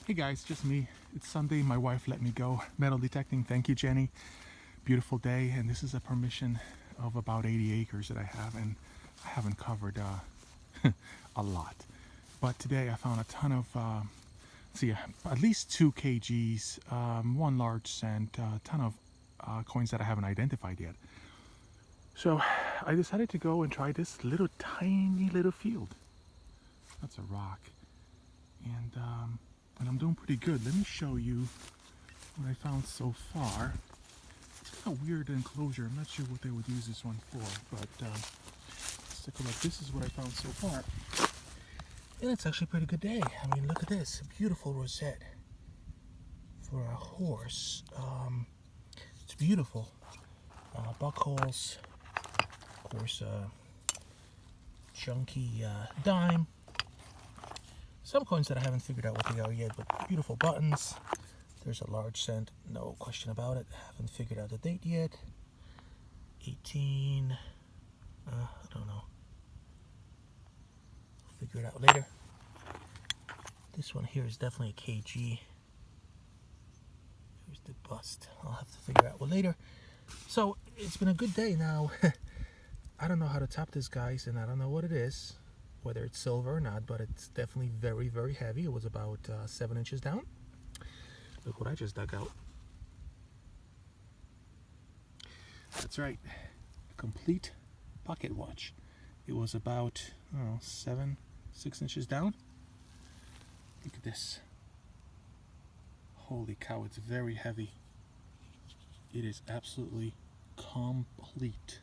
Hey guys, just me. It's Sunday. My wife let me go metal detecting. Thank you, Jenny. Beautiful day, and this is a permission of about 80 acres that I have, and I haven't covered a lot. But today I found a ton of, at least 2 kgs, one large cent, a ton of coins that I haven't identified yet. So I decided to go and try this little tiny little field. That's a rock, and I'm doing pretty good. Let me show you what I found so far. It's kind of weird enclosure. I'm not sure what they would use this one for, but let's take a look. This is what I found so far. And it's actually a pretty good day. I mean, look at this. A beautiful rosette for a horse. It's beautiful. Buck holes. Of course, chunky dime. Some coins that I haven't figured out what they are yet, but beautiful buttons. There's a large cent, no question about it. Haven't figured out the date yet. 18, I don't know. I'll figure it out later. This one here is definitely a kg. Here's the bust. I'll have to figure out later. So it's been a good day now. I don't know how to top this, guys, and I don't know what it is, whether it's silver or not, but it's definitely very, very heavy. It was about 7 inches down. Look what I just dug out. That's right, a complete pocket watch. It was about, I don't know, 6 inches down. Look at this. Holy cow, it's very heavy. It is absolutely complete.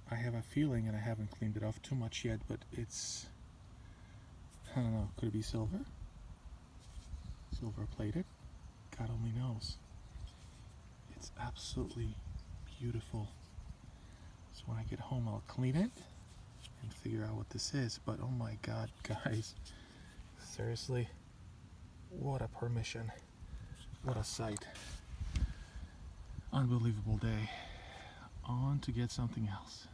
I have a feeling, and I haven't cleaned it off too much yet, but it's, I don't know, could it be silver? Silver plated? God only knows. It's absolutely beautiful. So when I get home, I'll clean it and figure out what this is. But oh my God, guys, seriously, what a permission. What a sight. Unbelievable day. On to get something else.